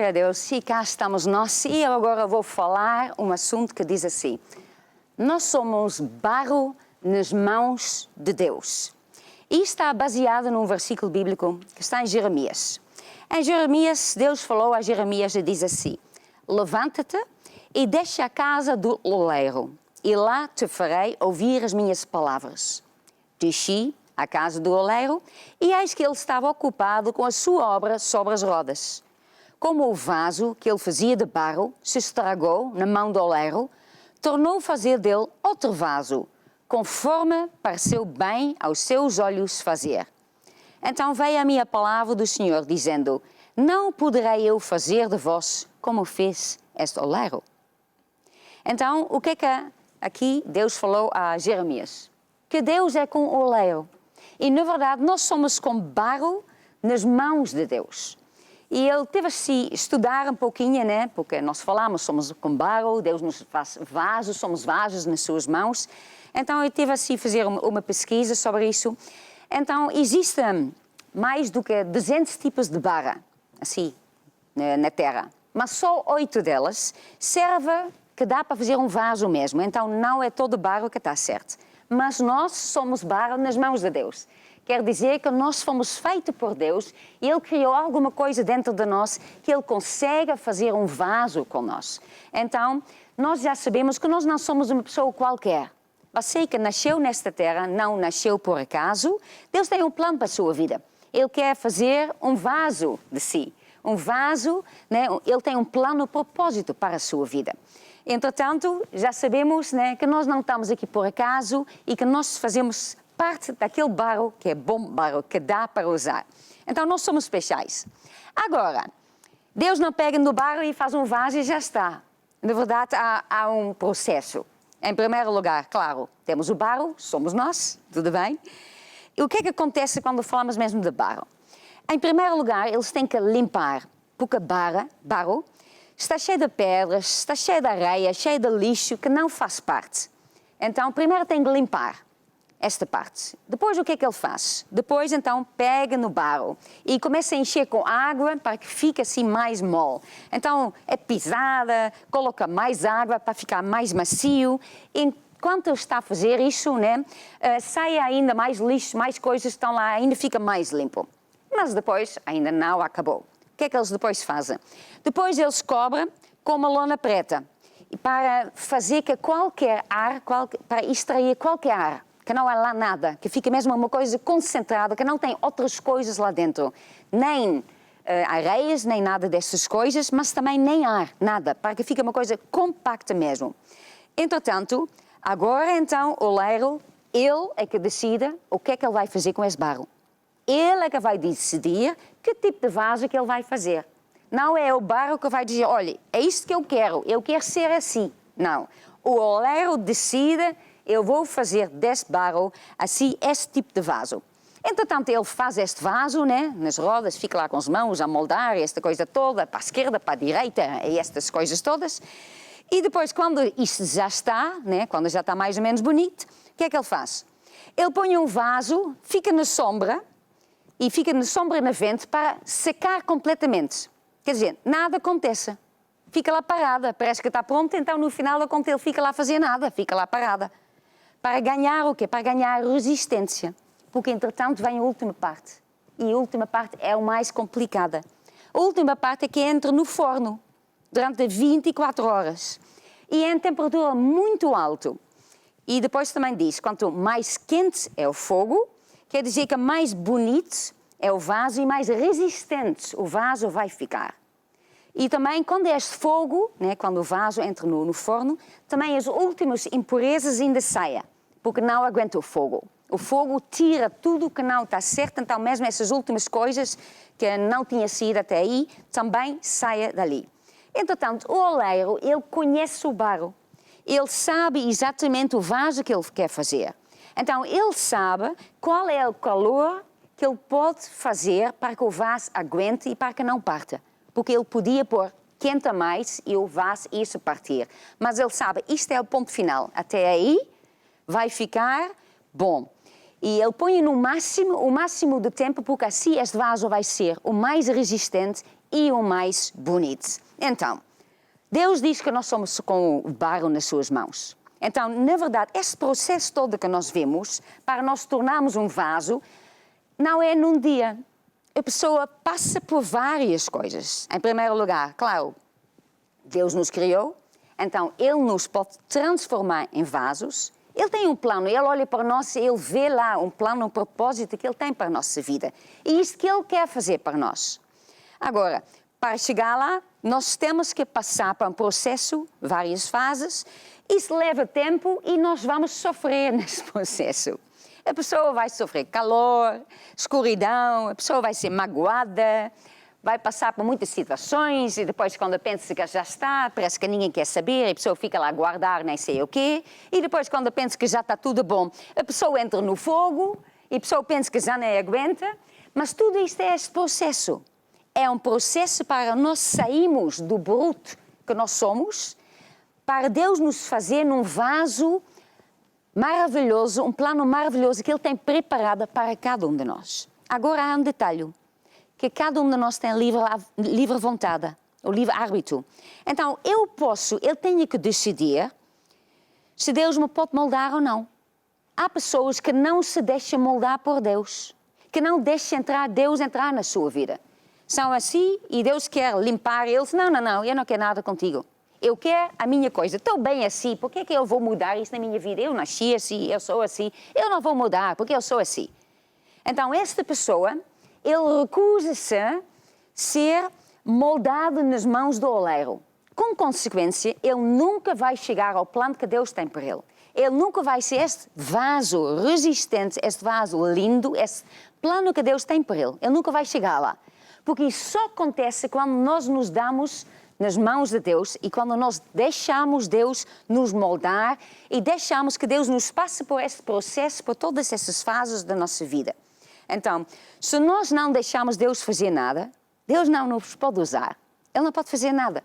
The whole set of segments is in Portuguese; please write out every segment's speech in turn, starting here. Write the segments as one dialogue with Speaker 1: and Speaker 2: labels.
Speaker 1: Glória a Deus. E cá estamos nós. E eu agora vou falar um assunto que diz assim: nós somos barro nas mãos de Deus. E está baseado num versículo bíblico que está em Jeremias. Em Jeremias, Deus falou a Jeremias e diz assim: levanta-te e deixa a casa do oleiro, e lá te farei ouvir as minhas palavras. Desci à casa do oleiro, e eis que ele estava ocupado com a sua obra sobre as rodas. Como o vaso que ele fazia de barro se estragou na mão do oleiro, tornou fazer dele outro vaso, conforme pareceu bem aos seus olhos fazer. Então veio a minha palavra do Senhor, dizendo: não poderei eu fazer de vós como fez este oleiro? Então, o que é que aqui Deus falou a Jeremias? Que Deus é com o oleiro. E, na verdade, nós somos como barro nas mãos de Deus. E ele teve a se estudar um pouquinho, né? Porque nós falamos, somos como barro, Deus nos faz vasos, somos vasos nas suas mãos. Então, ele teve a se fazer uma pesquisa sobre isso. Então, existem mais do que 200 tipos de barra, assim, na Terra. Mas só 8 delas servem que dá para fazer um vaso mesmo. Então, não é todo barro que está certo. Mas nós somos barro nas mãos de Deus. Quer dizer que nós fomos feitos por Deus e Ele criou alguma coisa dentro de nós que Ele consegue fazer um vaso com nós. Então, nós já sabemos que nós não somos uma pessoa qualquer. Você que nasceu nesta terra não nasceu por acaso. Deus tem um plano para a sua vida. Ele quer fazer um vaso de si. Um vaso, né? Ele tem um plano, um propósito para a sua vida. Entretanto, já sabemos, né, que nós não estamos aqui por acaso e que nós fazemos parte daquele barro que é bom barro, que dá para usar. Então, nós somos especiais. Agora, Deus não pega no barro e faz um vaso e já está. Na verdade, há um processo. Em primeiro lugar, claro, temos o barro, somos nós, tudo bem? E o que é que acontece quando falamos mesmo de barro? Em primeiro lugar, eles têm que limpar, porque barro está cheio de pedras, está cheio de areia, cheio de lixo que não faz parte. Então, primeiro tem que limpar esta parte. Depois, o que é que ele faz? Depois, então, pega no barro e começa a encher com água para que fique assim mais mole. Então, é pisada, coloca mais água para ficar mais macio. Enquanto ele está a fazer isso, né, sai ainda mais lixo, mais coisas estão lá, ainda fica mais limpo. Mas depois, ainda não acabou. O que é que eles depois fazem? Depois eles cobrem com uma lona preta para fazer que qualquer ar, para extrair qualquer ar, que não há lá nada, que fica mesmo uma coisa concentrada, que não tem outras coisas lá dentro, nem areias, nem nada dessas coisas, mas também nem ar, nada, para que fique uma coisa compacta mesmo. Entretanto, agora então o oleiro, ele é que decide o que é que ele vai fazer com esse barro. Ele é que vai decidir que tipo de vaso que ele vai fazer. Não é o barro que vai dizer: olha, é isto que eu quero ser assim. Não. O oleiro decide: eu vou fazer deste barro assim, este tipo de vaso. Entretanto, ele faz este vaso, né, nas rodas, fica lá com as mãos a moldar esta coisa toda, para a esquerda, para a direita, e estas coisas todas. E depois, quando isto já está, né, quando já está mais ou menos bonito, o que é que ele faz? Ele põe um vaso, fica na sombra, e fica na sombra e na vente para secar completamente. Quer dizer, nada acontece. Fica lá parada, parece que está pronta, então no final ele fica lá a fazer nada, fica lá parada. Para ganhar o quê? Para ganhar resistência. Porque, entretanto, vem a última parte. E a última parte é a mais complicada. A última parte é que entra no forno durante 24 horas. E é em temperatura muito alta. E depois também diz, quanto mais quente é o fogo, quer dizer que mais bonito é o vaso e mais resistente o vaso vai ficar. E também, quando é este fogo, né, quando o vaso entra no forno, também as últimas impurezas ainda saem, porque não aguenta o fogo. O fogo tira tudo que não está certo, então mesmo essas últimas coisas que não tinham sido até aí, também saem dali. Entretanto, o oleiro, ele conhece o barro. Ele sabe exatamente o vaso que ele quer fazer. Então, ele sabe qual é o calor que ele pode fazer para que o vaso aguente e para que não parta. Porque ele podia pôr quente a mais e o vaso ia se partir. Mas ele sabe, isto é o ponto final. Até aí vai ficar bom. E ele põe no máximo, o máximo de tempo, porque assim este vaso vai ser o mais resistente e o mais bonito. Então, Deus diz que nós somos com o barro nas suas mãos. Então, na verdade, esse processo todo que nós vemos, para nós tornarmos um vaso, não é num dia. A pessoa passa por várias coisas. Em primeiro lugar, claro, Deus nos criou, então Ele nos pode transformar em vasos. Ele tem um plano, Ele olha para nós e Ele vê lá um plano, um propósito que Ele tem para a nossa vida. E isso que Ele quer fazer para nós. Agora, para chegar lá, nós temos que passar por um processo, várias fases. Isso leva tempo e nós vamos sofrer nesse processo. A pessoa vai sofrer calor, escuridão, a pessoa vai ser magoada, vai passar por muitas situações e depois quando pensa que já está, parece que ninguém quer saber, a pessoa fica lá a guardar nem sei o quê. E depois quando pensa que já está tudo bom, a pessoa entra no fogo e a pessoa pensa que já nem aguenta. Mas tudo isto é este processo. É um processo para nós sairmos do bruto que nós somos, para Deus nos fazer num vaso maravilhoso, um plano maravilhoso que Ele tem preparado para cada um de nós. Agora há um detalhe, que cada um de nós tem livre vontade, o livre árbitro. Então eu tenho que decidir se Deus me pode moldar ou não. Há pessoas que não se deixam moldar por Deus, que não deixam Deus entrar na sua vida. São assim e Deus quer limpar eles. Não, eu não quero nada contigo. Eu quero a minha coisa. Estou bem assim, por que eu vou mudar isso na minha vida? Eu nasci assim, eu sou assim. Eu não vou mudar porque eu sou assim. Então esta pessoa, ele recusa-se ser moldado nas mãos do oleiro. Com consequência, ele nunca vai chegar ao plano que Deus tem para ele. Ele nunca vai ser este vaso resistente, este vaso lindo, este plano que Deus tem para ele. Ele nunca vai chegar lá. Porque isso só acontece quando nós nos damos nas mãos de Deus e quando nós deixamos Deus nos moldar e deixamos que Deus nos passe por este processo, por todas essas fases da nossa vida. Então, se nós não deixamos Deus fazer nada, Deus não nos pode usar. Ele não pode fazer nada.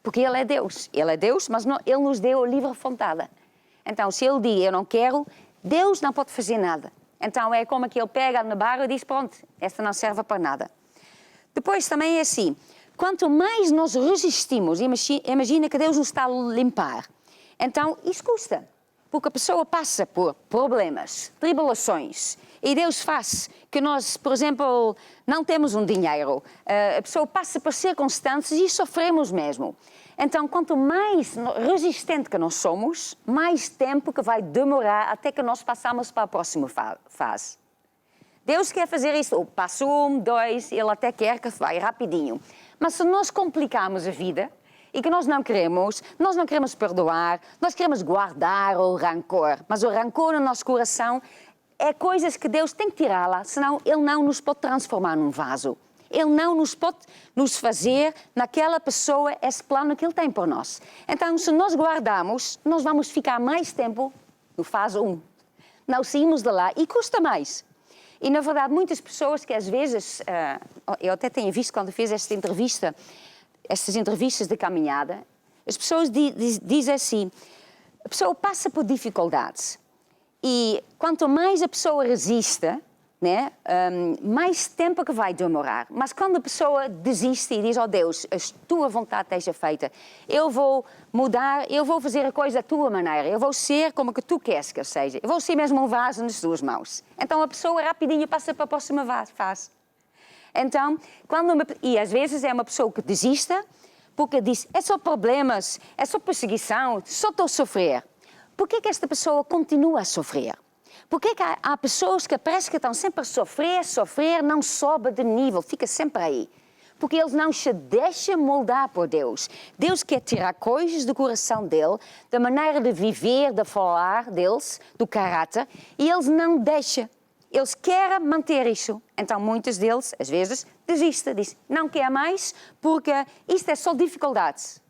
Speaker 1: Porque Ele é Deus. Ele é Deus, mas não, Ele nos deu a livre vontade. Então, se Ele diz, eu não quero, Deus não pode fazer nada. Então, é como que Ele pega na barra e diz, pronto, esta não serve para nada. Depois também é assim, quanto mais nós resistimos, imagina que Deus nos está a limpar. Então, isso custa. Porque a pessoa passa por problemas, tribulações, e Deus faz que nós, por exemplo, não temos um dinheiro. A pessoa passa por circunstâncias e sofremos mesmo. Então, quanto mais resistente que nós somos, mais tempo que vai demorar até que nós passamos para a próxima fase. Deus quer fazer isso, o passo 1, 2, Ele até quer que vai rapidinho. Mas se nós complicarmos a vida e que nós não queremos perdoar, nós queremos guardar o rancor. Mas o rancor no nosso coração é coisas que Deus tem que tirar lá, senão Ele não nos pode transformar num vaso. Ele não nos pode nos fazer naquela pessoa esse plano que Ele tem por nós. Então, se nós guardamos, nós vamos ficar mais tempo no fase 1. Não saímos de lá e custa mais. E, na verdade, muitas pessoas que às vezes, eu até tenho visto quando fiz estas entrevistas de caminhada, as pessoas dizem assim, a pessoa passa por dificuldades e quanto mais a pessoa resiste, né, mais tempo que vai demorar. Mas quando a pessoa desiste e diz, oh Deus, a tua vontade esteja feita, eu vou mudar, eu vou fazer a coisa da tua maneira, eu vou ser como que tu queres que eu seja, eu vou ser mesmo um vaso nas tuas mãos. Então a pessoa rapidinho passa para a próxima fase. Então, e às vezes é uma pessoa que desista, porque diz, é só problemas, é só perseguição, só estou a sofrer. Por que esta pessoa continua a sofrer? Porque há pessoas que parece que estão sempre a sofrer, não sobe de nível, fica sempre aí. Porque eles não se deixam moldar por Deus. Deus quer tirar coisas do coração dele, da maneira de viver, de falar deles, do caráter, e eles não deixam. Eles querem manter isso. Então muitos deles, às vezes, desistem, dizem, não quer mais, porque isto é só dificuldades.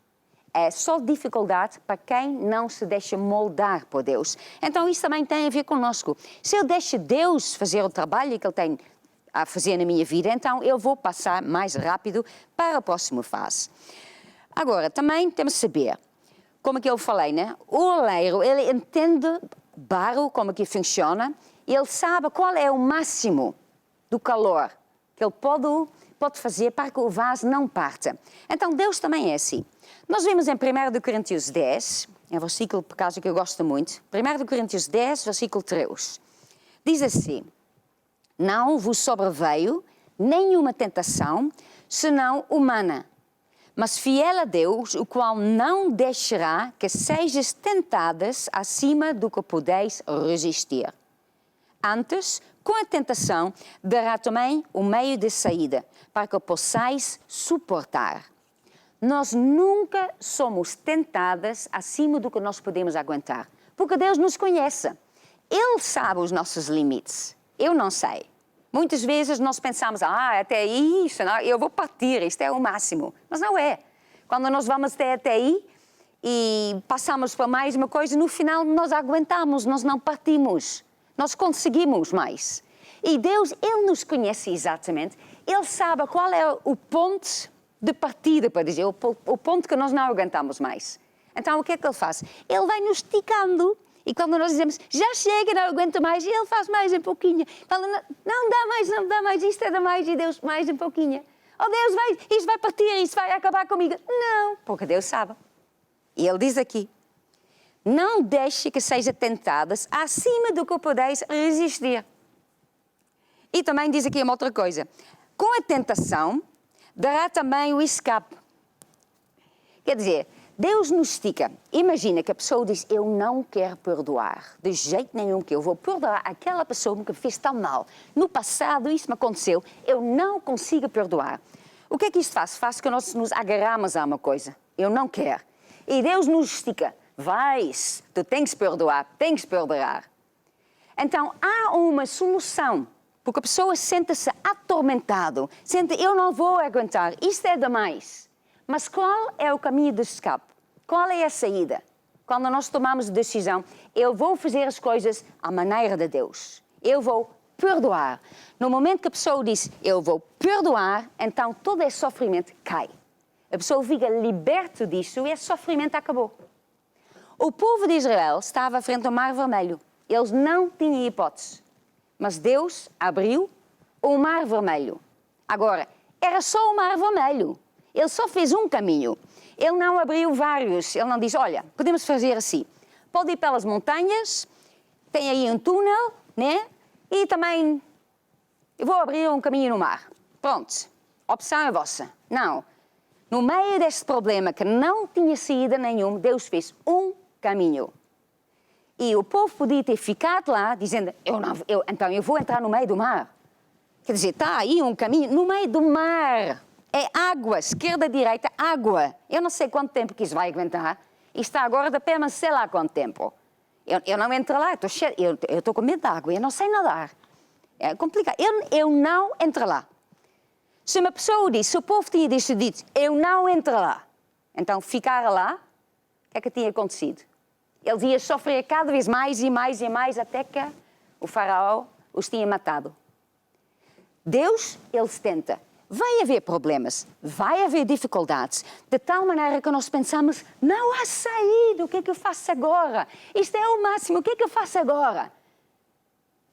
Speaker 1: É só dificuldade para quem não se deixa moldar por Deus. Então isso também tem a ver conosco. Se eu deixo Deus fazer o trabalho que Ele tem a fazer na minha vida, então eu vou passar mais rápido para a próxima fase. Agora, também temos que saber, como que eu falei, né? O oleiro, ele entende barro, como que funciona, e ele sabe qual é o máximo do calor que ele pode pode fazer para que o vaso não parta. Então Deus também é assim. Nós vimos em 1 Coríntios 10, é um versículo por causa que eu gosto muito, 1 Coríntios 10, versículo 3, diz assim: não vos sobreveio nenhuma tentação, senão humana, mas fiel a Deus, o qual não deixará que sejais tentadas acima do que podeis resistir. Antes, com a tentação, dará também o meio de saída, para que possais suportar. Nós nunca somos tentadas acima do que nós podemos aguentar, porque Deus nos conhece. Ele sabe os nossos limites. Eu não sei. Muitas vezes nós pensamos, até aí, eu vou partir, isto é o máximo. Mas não é. Quando nós vamos até aí e passamos por mais uma coisa, no final nós aguentamos, nós não partimos. Nós conseguimos mais. E Deus, Ele nos conhece exatamente. Ele sabe qual é o ponto de partida, para dizer, o ponto que nós não aguentamos mais. Então, o que é que Ele faz? Ele vai nos esticando. E quando nós dizemos, já chega, não aguento mais, Ele faz mais um pouquinho. Quando não dá mais, isto é demais, e Deus, mais um pouquinho. Oh Deus, isto vai partir, isto vai acabar comigo. Não, porque Deus sabe. E Ele diz aqui, não deixe que seja tentadas acima do que podeis resistir. E também diz aqui uma outra coisa. Com a tentação, dará também o escape. Quer dizer, Deus nos estica. Imagina que a pessoa diz, eu não quero perdoar. De jeito nenhum que eu vou perdoar aquela pessoa que me fez tão mal. No passado isso me aconteceu, eu não consigo perdoar. O que é que isto faz? Faz que nós nos agarramos a uma coisa. Eu não quero. E Deus nos estica. Vais, tu tens que perdoar, tens que perdoar. Então, há uma solução, porque a pessoa sente-se atormentado, sente, eu não vou aguentar, isto é demais. Mas qual é o caminho de escape? Qual é a saída? Quando nós tomamos a decisão, eu vou fazer as coisas à maneira de Deus. Eu vou perdoar. No momento que a pessoa diz, eu vou perdoar, então todo esse sofrimento cai. A pessoa fica liberta disso e esse sofrimento acabou. O povo de Israel estava frente ao Mar Vermelho. Eles não tinham hipótese. Mas Deus abriu o Mar Vermelho. Agora, era só o Mar Vermelho. Ele só fez um caminho. Ele não abriu vários. Ele não disse, olha, podemos fazer assim. Pode ir pelas montanhas, tem aí um túnel, né? E também eu vou abrir um caminho no mar. Pronto, opção é vossa. Não. No meio deste problema que não tinha saída nenhuma, Deus fez um caminho. E o povo podia ter ficado lá dizendo, então eu vou entrar no meio do mar. Quer dizer, está aí um caminho no meio do mar. É água, esquerda, direita, água. Eu não sei quanto tempo que isso vai aguentar. E está agora de pé, mas sei lá quanto tempo. Eu não entro lá, eu estou com medo de água, eu não sei nadar. É complicado. Eu não entro lá. Se uma pessoa disse, se o povo tinha decidido, eu não entro lá, então ficar lá, o que é que tinha acontecido? Eles iam sofrer cada vez mais e mais e mais até que o faraó os tinha matado. Deus, ele se tenta. Vai haver problemas, vai haver dificuldades, de tal maneira que nós pensamos, não há saída, o que é que eu faço agora? Isto é o máximo, o que é que eu faço agora?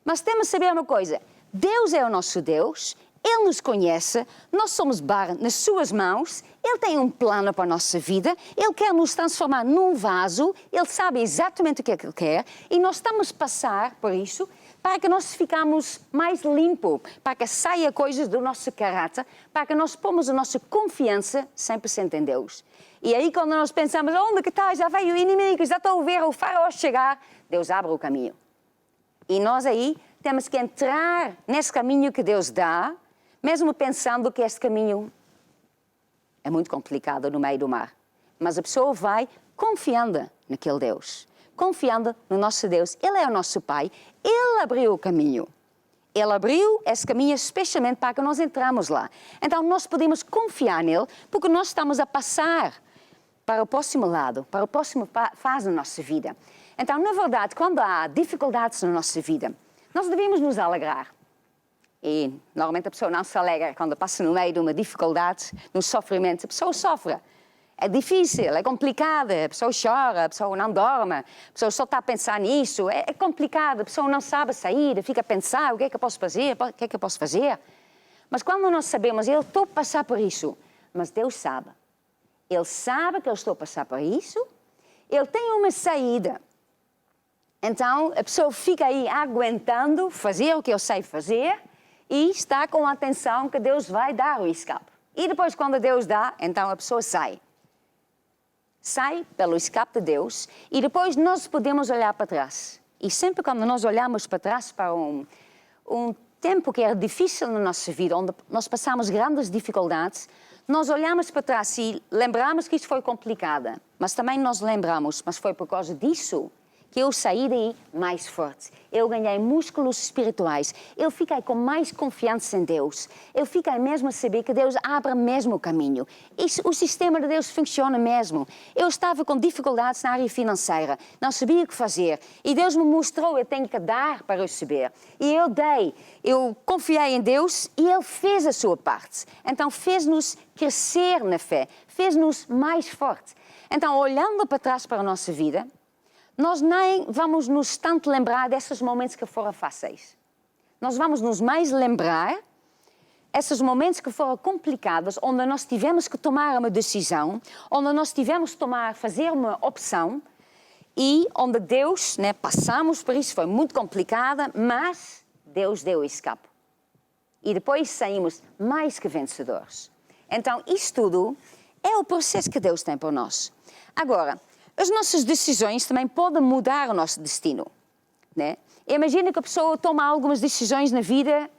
Speaker 1: Mas temos de saber uma coisa, Deus é o nosso Deus, Ele nos conhece, nós somos barro nas suas mãos, Ele tem um plano para a nossa vida, Ele quer nos transformar num vaso, Ele sabe exatamente o que é que Ele quer e nós estamos a passar por isso para que nós ficamos mais limpos, para que saia coisas do nosso caráter, para que nós pomos a nossa confiança 100% em Deus. E aí quando nós pensamos, onde que está? Já veio o inimigo, já estou a ver o faraó chegar, Deus abre o caminho. E nós aí temos que entrar nesse caminho que Deus dá, mesmo pensando que este caminho é muito complicado no meio do mar. Mas a pessoa vai confiando naquele Deus, confiando no nosso Deus. Ele é o nosso Pai, Ele abriu o caminho. Ele abriu esse caminho especialmente para que nós entramos lá. Então nós podemos confiar nele, porque nós estamos a passar para o próximo lado, para a próxima fase da nossa vida. Então, na verdade, quando há dificuldades na nossa vida, nós devemos nos alegrar. E normalmente a pessoa não se alegra quando passa no meio de uma dificuldade, no sofrimento. A pessoa sofre. É difícil, é complicado, a pessoa chora, a pessoa não dorme, a pessoa só está a pensar nisso. É complicado, a pessoa não sabe sair, fica a pensar o que é que eu posso fazer, o que é que eu posso fazer. Mas quando nós sabemos, eu estou a passar por isso, mas Deus sabe. Ele sabe que eu estou a passar por isso, Ele tem uma saída. Então, a pessoa fica aí aguentando fazer o que eu sei fazer e está com a atenção que Deus vai dar o escape. E depois, quando Deus dá, então a pessoa sai. Sai pelo escape de Deus e depois nós podemos olhar para trás. E sempre quando nós olhamos para trás para um tempo que era difícil na nossa vida, onde nós passamos grandes dificuldades, nós olhamos para trás e lembramos que isso foi complicado, mas também nós lembramos, mas foi por causa disso que eu saí daí mais forte. Eu ganhei músculos espirituais. Eu fiquei com mais confiança em Deus. Eu fiquei mesmo a saber que Deus abre mesmo o caminho. O sistema de Deus funciona mesmo. Eu estava com dificuldades na área financeira. Não sabia o que fazer. E Deus me mostrou, eu tenho que dar para receber. E eu dei. Eu confiei em Deus e Ele fez a sua parte. Então fez-nos crescer na fé. Fez-nos mais forte. Então, olhando para trás para a nossa vida, nós nem vamos nos tanto lembrar desses momentos que foram fáceis. Nós vamos nos mais lembrar esses momentos que foram complicados, onde nós tivemos que tomar uma decisão, onde nós tivemos que fazer uma opção e onde Deus, passamos por isso, foi muito complicada, mas Deus deu o escape. E depois saímos mais que vencedores. Então, isso tudo é o processo que Deus tem para nós. Agora, as nossas decisões também podem mudar o nosso destino, né? Imagina que a pessoa toma algumas decisões na vida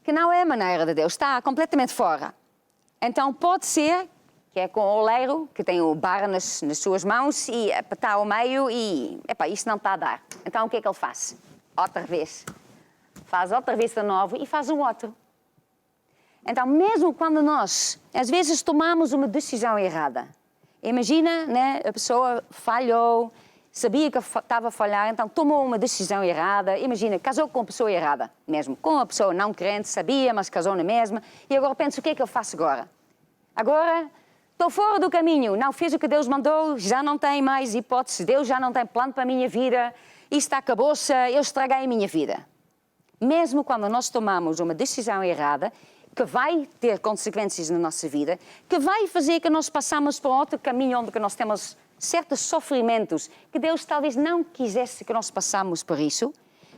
Speaker 1: que não é a maneira de Deus, está completamente fora. Então pode ser que é com o oleiro, que tem o barro nas suas mãos e está ao meio e, isso não está a dar. Então o que é que ele faz? Outra vez. Faz outra vez de novo e faz um outro. Então mesmo quando nós, às vezes, tomamos uma decisão errada, imagina, a pessoa falhou, sabia que estava a falhar, então tomou uma decisão errada. Imagina, casou com a pessoa errada mesmo, com uma pessoa não crente, sabia, mas casou na mesma. E agora pensa, o que é que eu faço agora? Agora estou fora do caminho, não fiz o que Deus mandou, já não tem mais hipótese, Deus já não tem plano para a minha vida, isto acabou-se, eu estraguei a minha vida. Mesmo quando nós tomamos uma decisão errada, que vai ter consequências na nossa vida, que vai fazer que nós passamos por outro caminho onde nós temos certos sofrimentos que Deus talvez não quisesse que nós passamos por isso,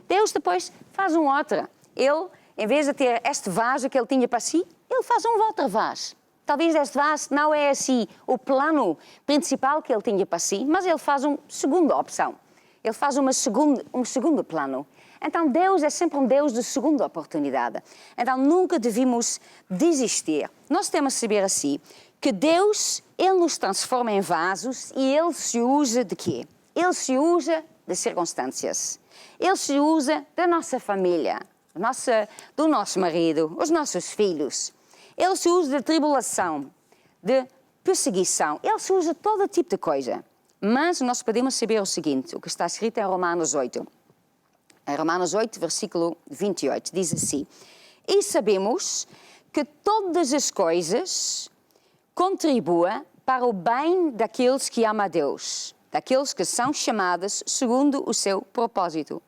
Speaker 1: Deus depois faz um outro. Ele, em vez de ter este vaso que ele tinha para si, ele faz um outro vaso. Talvez este vaso não é assim o plano principal que ele tinha para si, mas ele faz uma segunda opção. Ele faz um segundo plano. Então Deus é sempre um Deus de segunda oportunidade. Então nunca devemos desistir. Nós temos que saber assim, que Deus, Ele nos transforma em vasos e Ele se usa de quê? Ele se usa de circunstâncias. Ele se usa da nossa família, do nosso marido, os nossos filhos. Ele se usa de tribulação, de perseguição. Ele se usa de todo tipo de coisa. Mas nós podemos saber o seguinte, o que está escrito em Romanos 8. Em Romanos 8, versículo 28, diz assim: E sabemos que todas as coisas contribuem para o bem daqueles que amam a Deus, daqueles que são chamados segundo o seu propósito.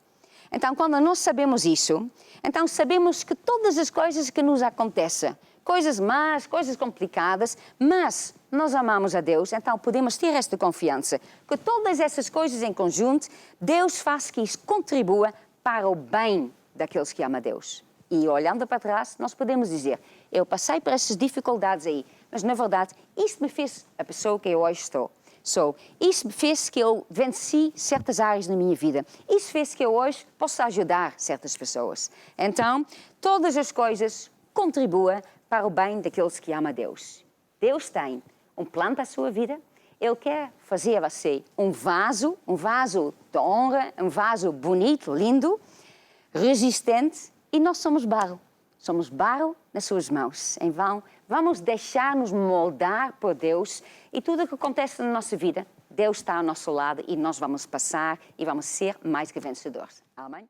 Speaker 1: Então, quando nós sabemos isso, então sabemos que todas as coisas que nos acontecem, coisas más, coisas complicadas, mas nós amamos a Deus, então podemos ter esta confiança que todas essas coisas em conjunto, Deus faz que isso contribua para o bem daqueles que amam a Deus. E olhando para trás, nós podemos dizer, eu passei por essas dificuldades aí, mas na verdade, isso me fez a pessoa que eu hoje estou. Isso fez que eu venci certas áreas na minha vida. Isso fez que eu hoje possa ajudar certas pessoas. Então, todas as coisas contribuem para o bem daqueles que amam a Deus. Deus tem um plano para a sua vida. Ele quer fazer você um vaso de honra, um vaso bonito, lindo, resistente, e nós somos barro. Somos barro nas suas mãos. Então, vamos deixar-nos moldar por Deus e tudo o que acontece na nossa vida, Deus está ao nosso lado e nós vamos passar e vamos ser mais que vencedores. Amém?